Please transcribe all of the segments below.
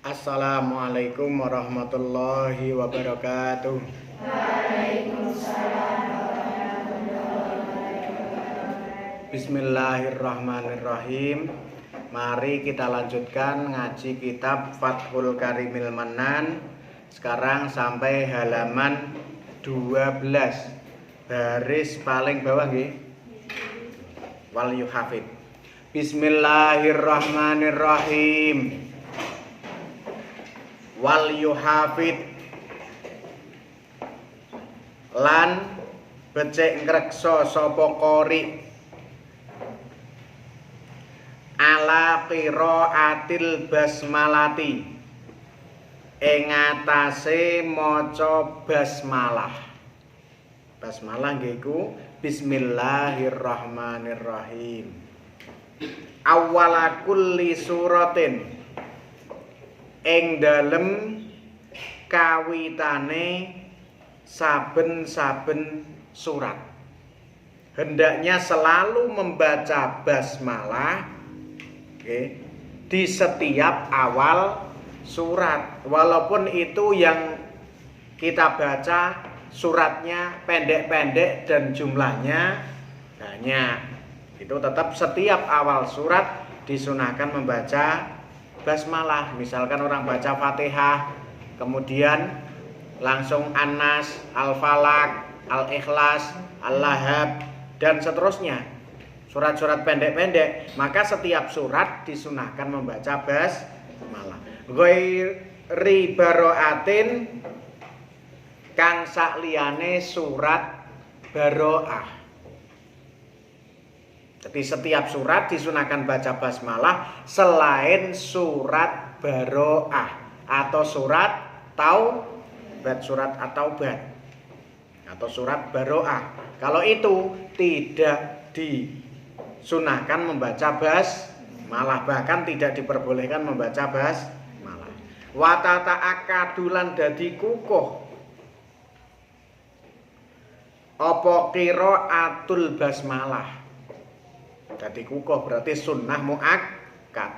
Assalamualaikum warahmatullahi wabarakatuh. Bismillahirrahmanirrahim. Mari kita lanjutkan ngaji kitab Fathul Karimil Manan. Sekarang sampai halaman 12, baris paling bawah nggih. Wal yuhafid. Bismillahirrahmanirrahim. Wal yuhafid lan becik ngreksa sapa qori ala qiraatil basmalati ing atase maca basmalah. Basmalah nggih iku bismillahirrahmanirrahim. Awwala kulli suratin ing dalem kawitane saben-saben surat. Hendaknya selalu membaca basmalah di setiap awal surat, walaupun itu yang kita baca suratnya pendek-pendek dan jumlahnya banyak, itu tetap setiap awal surat disunahkan membaca basmalah. Misalkan orang baca Fatihah, kemudian langsung An-Nas, Al-Falaq, Al-Ikhlas, Al-Lahab, dan seterusnya, surat-surat pendek-pendek, maka setiap surat disunahkan membaca basmalah. Ghairi baraatin kang sakliyane surat baroah. Jadi setiap surat disunahkan baca basmalah selain surat baroah atau surat taubat, surat at-taubat atau surat baroah. Kalau itu tidak disunahkan membaca basmalah, bahkan tidak diperbolehkan membaca basmalah. Wa tata'akadulan dadi kukuh apa qiraatul basmalah. Dadi kukuh berarti sunnah muakkad.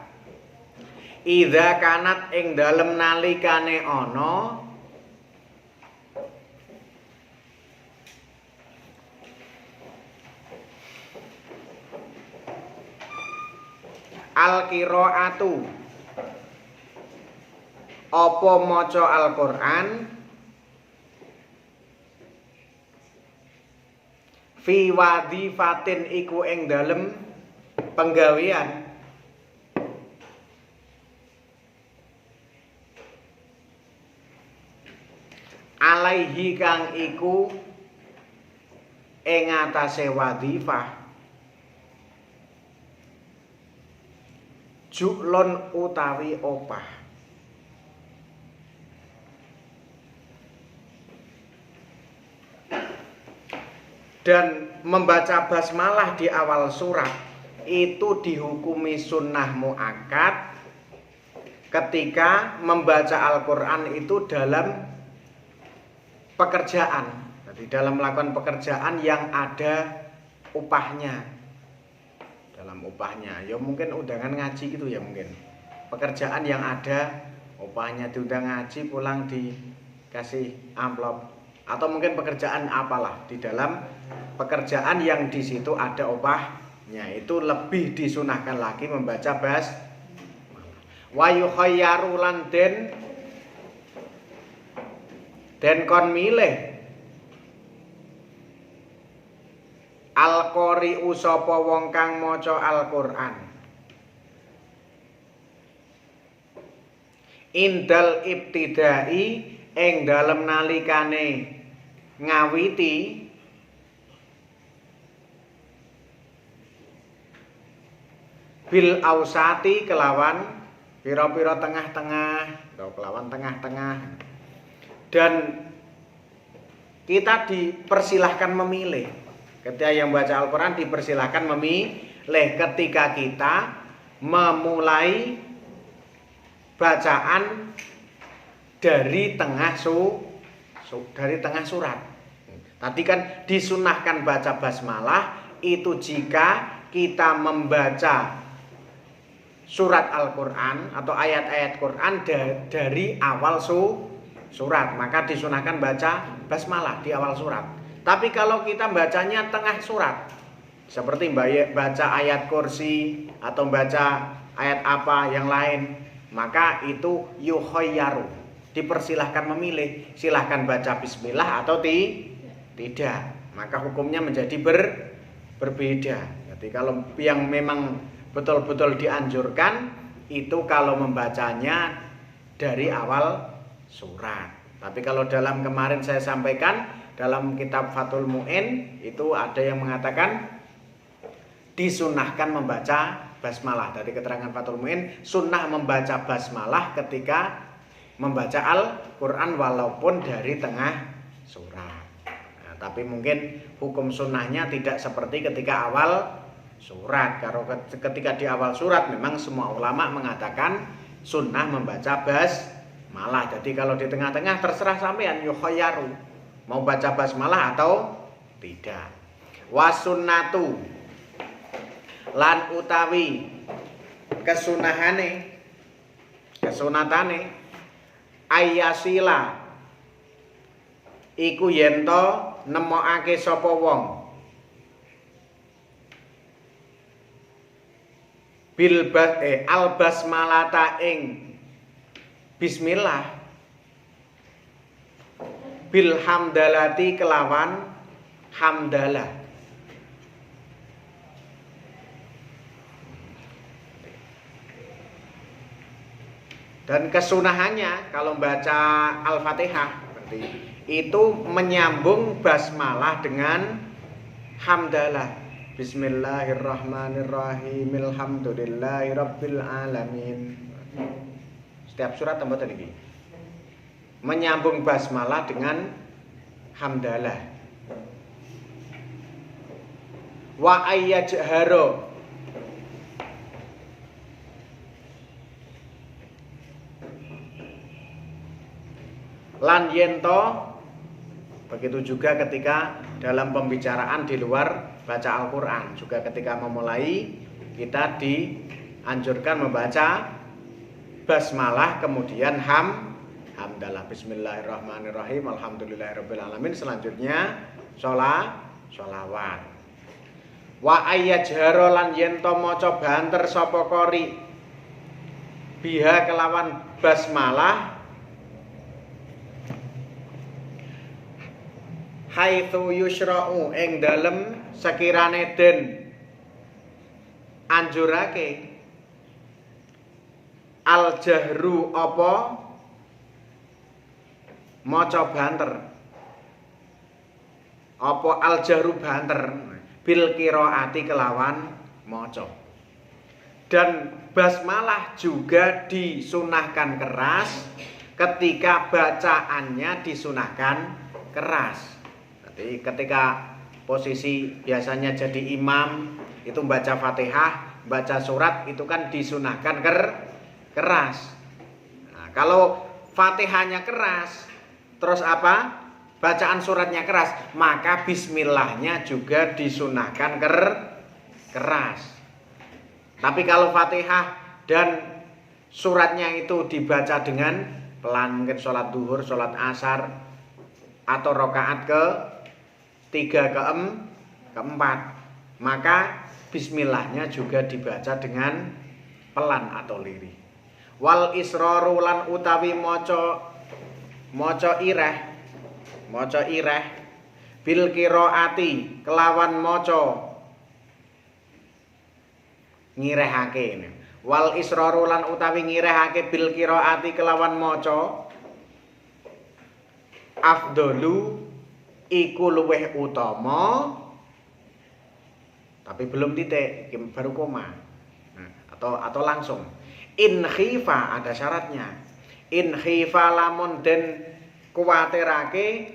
Idza kanat ing dalem nalikane ana al-qiraatu apa maca Al-Qur'an fi wadhifatin iku ing dalem penggawean alaihi kang iku ing atase wadhifah ju'lun utawi opah. Dan membaca basmalah di awal surat itu dihukumi sunnah muakkad ketika membaca Al-Quran itu dalam pekerjaan. Jadi dalam melakukan pekerjaan yang ada upahnya. Dalam upahnya, ya mungkin undangan ngaji gitu ya mungkin. Pekerjaan yang ada upahnya, diundang ngaji pulang dikasih amplop. Atau mungkin pekerjaan apalah di dalam pekerjaan yang di situ ada upahnya, itu lebih disunahkan lagi membaca wa yukhayyaru lan den kon milih al-qari'u sapa wong kang maca Al-Qur'an indal ibtidai ing dalem nalikane ngawiti bil ausati kelawan pira-pira tengah-tengah atau kelawan tengah-tengah. Dan kita dipersilahkan memilih. Ketika yang baca Al-Quran dipersilahkan memilih ketika kita memulai bacaan dari tengah surat. Tadi kan disunahkan baca basmalah itu jika kita membaca surat Al-Qur'an atau ayat-ayat Quran dari awal surat, maka disunahkan baca basmalah di awal surat. Tapi kalau kita bacanya tengah surat, seperti baca ayat kursi atau baca ayat apa yang lain, maka itu yukhayyaru, dipersilahkan memilih, silahkan baca bismillah atau tidak. Maka hukumnya menjadi berbeda. Jadi kalau yang memang betul-betul dianjurkan itu kalau membacanya dari awal surat. Tapi kalau dalam kemarin saya sampaikan dalam kitab Fathul Mu'in itu ada yang mengatakan disunahkan membaca basmalah. Dari keterangan Fathul Mu'in, sunnah membaca basmalah ketika membaca Al-Quran walaupun dari tengah surat. Nah, tapi mungkin hukum sunnahnya tidak seperti ketika awal surat. Kalau ketika di awal surat memang semua ulama mengatakan sunnah membaca basmalah. Jadi kalau di tengah-tengah terserah sampean yukhayyaru, mau baca basmalah atau tidak. Wasunnatu lan utawi kesunatane ayyasila iku yento nemokake sapa wong bil al basmalata ing bismillah bil hamdalati kelawan hamdalah. Dan kesunahannya kalau baca Al-Fatihah berarti itu menyambung basmalah dengan hamdalah. Bismillahirrahmanirrahim. Alhamdulillahirabbil alamin. Setiap surat tambah tadi. Menyambung basmalah dengan hamdalah. Wa ayyajharo lan yento, begitu juga ketika dalam pembicaraan di luar baca Al-Quran, juga ketika memulai kita dianjurkan membaca basmalah kemudian hamdalah, bismillahirrahmanirrahim, alhamdulillahirabbil alamin, selanjutnya sholawat. Wa ayyajharo lan yento maca banter sapa qori biha kelawan basmalah haitsu yusra'u ing dalem sekirane den anjurake al jahru apa maca banter apa al jahru banter bil qiraati kelawan maca. Dan basmalah juga disunahkan keras ketika bacaannya disunahkan keras. Jadi ketika posisi biasanya jadi imam itu baca Fatihah, baca surat itu kan disunahkan keras. Nah, kalau Fatihahnya keras, terus apa? Bacaan suratnya keras, maka bismillahnya juga disunahkan keras. Tapi kalau Fatihah dan suratnya itu dibaca dengan pelan, mungkin sholat duhur, sholat asar, atau rakaat ke-3 ke-4, maka bismillahnya juga dibaca dengan pelan atau lirih. Wal isroru lan utawi maca ireh bil qiraati kelawan maca ngirehake. Wal isroru lan utawi ngirehake bil qiraati kelawan maca afdalu iku luweh utama, tapi belum titik, baru koma. Nah, atau langsung. In khifa, ada syaratnya. In khifa lamun den kuwatirake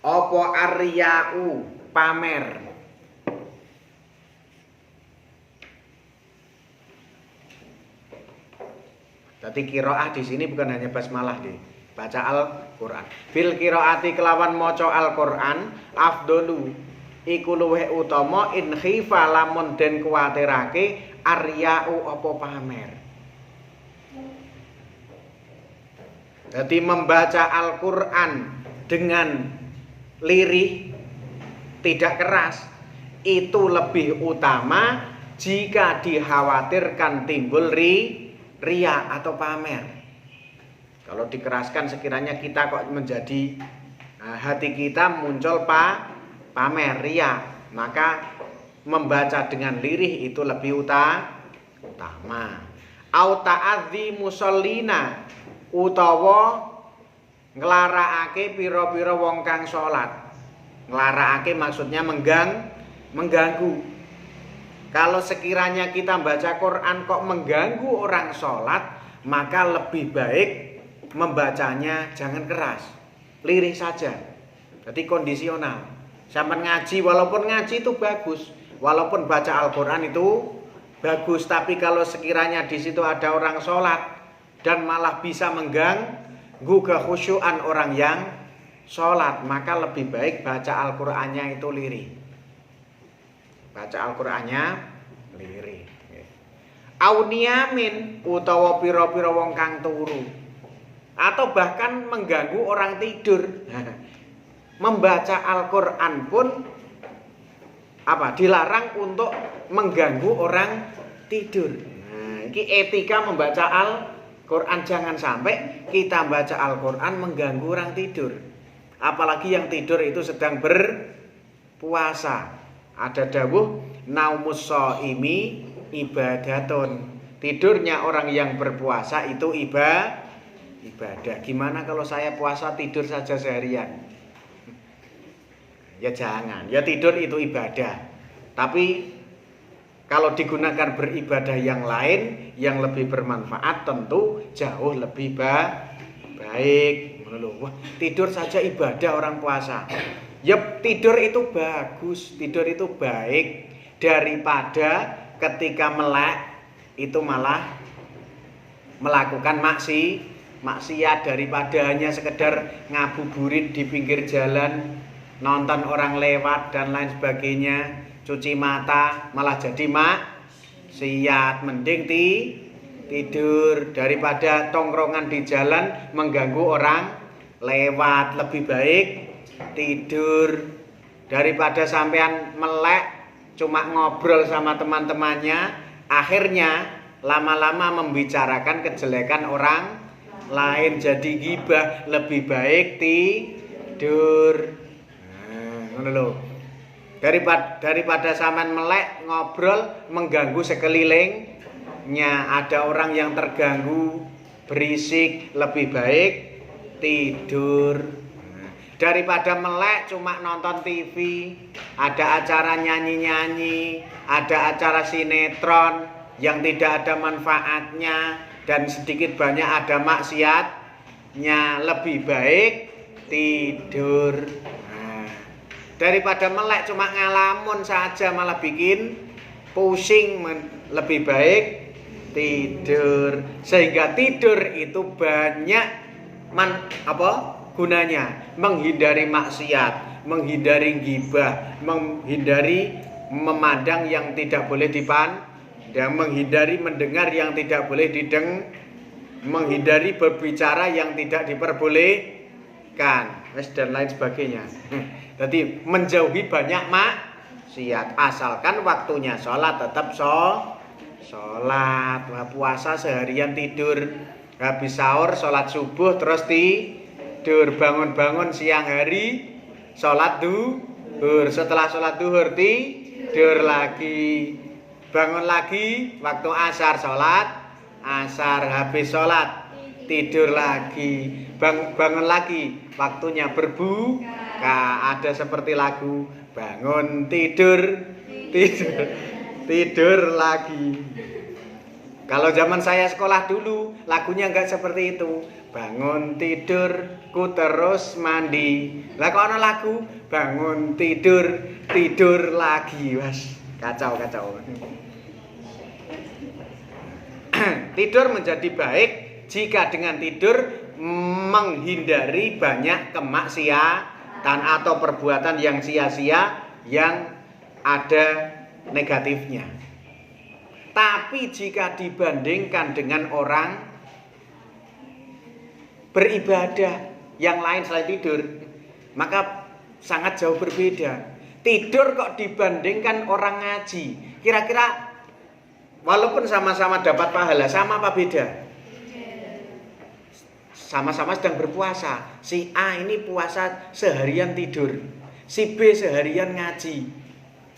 apa arya'u pamer. Jadi qiraah di sini bukan hanya basmalah di baca Al-Qur'an. Bil qiraati kelawan maca Al-Qur'an afdalu iku luwih utama in khifa lamun den kuwatirake arya'u apa pamer. Jadi membaca Al-Qur'an dengan lirih tidak keras itu lebih utama jika dikhawatirkan timbul riya atau pamer. Kalau dikeraskan sekiranya kita kok menjadi hati kita muncul pamer riya, maka membaca dengan lirih itu lebih utama. Au ta'adzi musallina utawa nglarakake pira-pira wong kang salat. Nglarakake maksudnya mengganggu. Kalau sekiranya kita baca Quran kok mengganggu orang salat, maka lebih baik membacanya jangan keras, lirih saja. Jadi kondisional. Sampai ngaji, walaupun ngaji itu bagus, walaupun baca Al-Quran itu bagus, tapi kalau sekiranya di situ ada orang sholat dan malah bisa mengganggu kekhusyuan orang yang sholat, maka lebih baik baca Al-Qurannya itu lirih. Baca Al-Qurannya lirih. Auniamin utawa pira-pira wong kang turu, atau bahkan mengganggu orang tidur. Membaca Al-Quran pun dilarang untuk mengganggu orang tidur. Nah, ini etika membaca Al-Quran, jangan sampai kita baca Al-Quran mengganggu orang tidur. Apalagi yang tidur itu sedang berpuasa. Ada dawuh naumus shaimi ibadatun. Tidurnya orang yang berpuasa itu ibadah. Gimana kalau saya puasa tidur saja seharian? Ya jangan. Ya tidur itu ibadah. Tapi kalau digunakan beribadah yang lain yang lebih bermanfaat tentu jauh lebih baik. Wah, tidur saja ibadah orang puasa. Ya tidur itu bagus, tidur itu baik daripada ketika melek itu malah melakukan maksiat, daripada hanya sekedar ngabuburit di pinggir jalan, nonton orang lewat dan lain sebagainya, cuci mata malah jadi maksiat. Mending tidur daripada tongkrongan di jalan mengganggu orang lewat. Lebih baik tidur daripada sampean melek cuma ngobrol sama teman-temannya, akhirnya lama-lama membicarakan kejelekan orang lain, jadi ghibah. Lebih baik tidur. Daripada sampean melek ngobrol mengganggu sekelilingnya, ada orang yang terganggu berisik, lebih baik tidur. Daripada melek cuma nonton TV, ada acara nyanyi-nyanyi, ada acara sinetron yang tidak ada manfaatnya dan sedikit banyak ada maksiatnya, lebih baik tidur. Daripada melek cuma ngalamun saja malah bikin pusing, lebih baik tidur. Sehingga tidur itu banyak gunanya, menghindari maksiat, menghindari ghibah, menghindari memandang yang tidak boleh dipandang, menghindari mendengar yang tidak boleh menghindari berbicara yang tidak diperbolehkan, dan lain sebagainya. Jadi menjauhi banyak maksiat, asalkan waktunya sholat tetap sholat. Puasa seharian tidur, habis sahur sholat subuh terus tidur, bangun-bangun siang hari sholat duhur, setelah sholat duhur tidur lagi, bangun lagi waktu asar sholat asar, habis sholat tidur lagi, bangun lagi waktunya berbuka. Ada seperti lagu bangun tidur lagi. Kalau zaman saya sekolah dulu lagunya enggak seperti itu. Bangun tidur ku terus mandi. Lah kok ana lagu bangun tidur lagi. Wes, kacau. Tidur menjadi baik jika dengan tidur menghindari banyak kemaksiatan atau perbuatan yang sia-sia yang ada negatifnya. Tapi jika dibandingkan dengan orang beribadah yang lain selain tidur, maka sangat jauh berbeda. Tidur kok dibandingkan orang ngaji, kira-kira walaupun sama-sama dapat pahala, sama apa beda? Sama-sama sedang berpuasa. Si A ini puasa seharian tidur, si B seharian ngaji.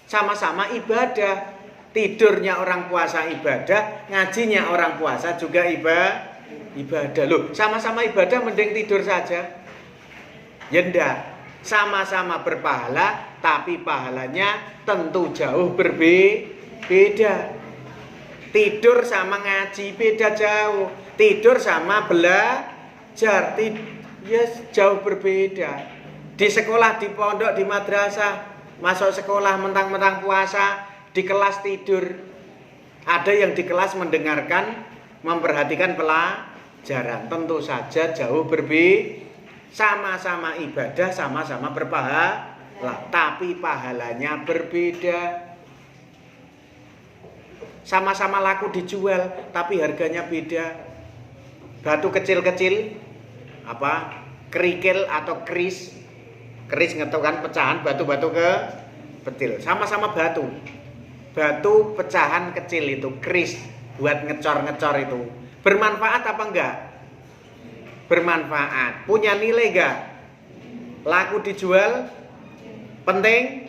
Sama-sama ibadah. Tidurnya orang puasa ibadah, ngajinya orang puasa juga ibadah. Loh, sama-sama ibadah mending tidur saja? Ya enggak. Sama-sama berpahala, tapi pahalanya tentu jauh berbeda. Tidur sama ngaji beda jauh. Tidur sama belajar ya jauh berbeda. Di sekolah, di pondok, di madrasah, masuk sekolah mentang-mentang puasa, di kelas tidur. Ada yang di kelas mendengarkan, memperhatikan pelajaran. Tentu saja jauh berbeda. Sama-sama ibadah, sama-sama berpahala, tapi pahalanya berbeda. Sama-sama laku dijual, tapi harganya beda. Batu kecil-kecil, kerikil atau keris ngetok kan pecahan batu-batu kecil. Sama-sama batu pecahan kecil itu, keris buat ngecor-ngecor itu. Bermanfaat apa enggak? Bermanfaat. Punya nilai enggak? Laku dijual? Penting?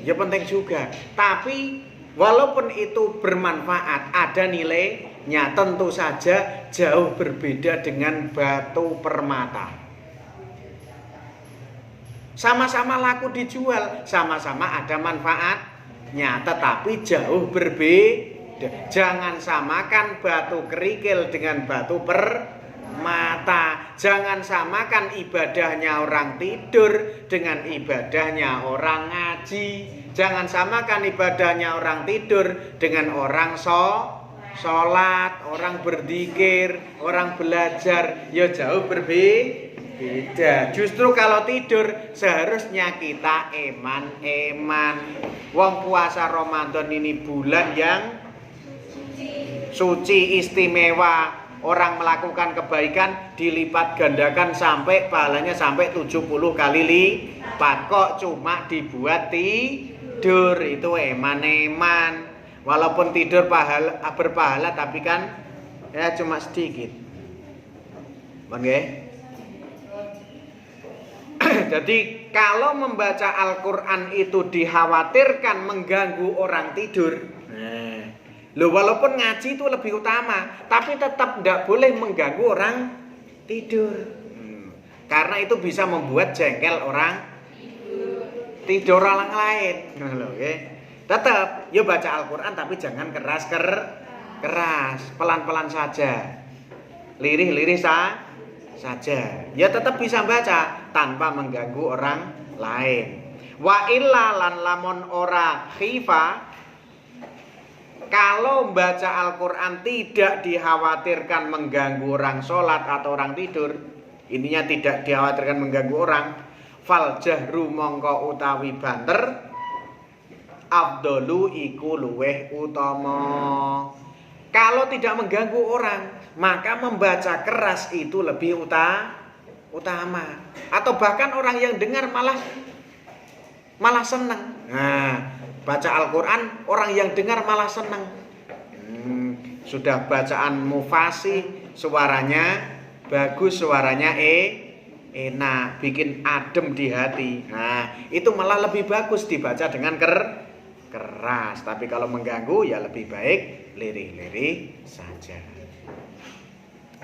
Ya penting juga. Tapi walaupun itu bermanfaat, ada nilainya, tentu saja jauh berbeda dengan batu permata. Sama-sama laku dijual, sama-sama ada manfaatnya, tetapi jauh berbeda. Jangan samakan batu kerikil dengan batu permata. Jangan samakan ibadahnya orang tidur dengan ibadahnya orang ngaji. Jangan samakan ibadahnya orang tidur dengan orang sholat, orang berzikir, orang belajar. Ya jauh berbeda. Justru kalau tidur seharusnya kita eman. Wong puasa Ramadan ini bulan yang suci istimewa. Orang melakukan kebaikan dilipat gandakan sampai pahalanya sampai 70 kali lipat. Kok cuma dibuat tidur? Itu eman. Walaupun tidur berpahala, tapi kan ya cuma sedikit. Oke. Jadi kalau membaca Al-Quran itu dikhawatirkan mengganggu orang tidur, loh, walaupun ngaji itu lebih utama, tapi tetap tidak boleh mengganggu orang tidur. Karena itu bisa membuat jengkel orang tidur orang lain. Tetap, ya baca Al-Quran tapi jangan keras, pelan-pelan saja, lirih saja. Ya tetap bisa baca tanpa mengganggu orang lain. Wa illa lan lamun ora khifa, kalau baca Al-Quran tidak dikhawatirkan mengganggu orang sholat atau orang tidur, intinya tidak dikhawatirkan mengganggu orang, fal jahru mongko utawi banter afdolu iku luweh utama. Kalau tidak mengganggu orang, maka membaca keras itu lebih utama. Atau bahkan orang yang dengar malah senang. Nah, baca Al-Quran orang yang dengar malah senang. Sudah bacaan mufasih, suaranya bagus, suaranya enak, bikin adem di hati. Nah, itu malah lebih bagus dibaca dengan keras. Tapi kalau mengganggu ya lebih baik lirih-lirih saja.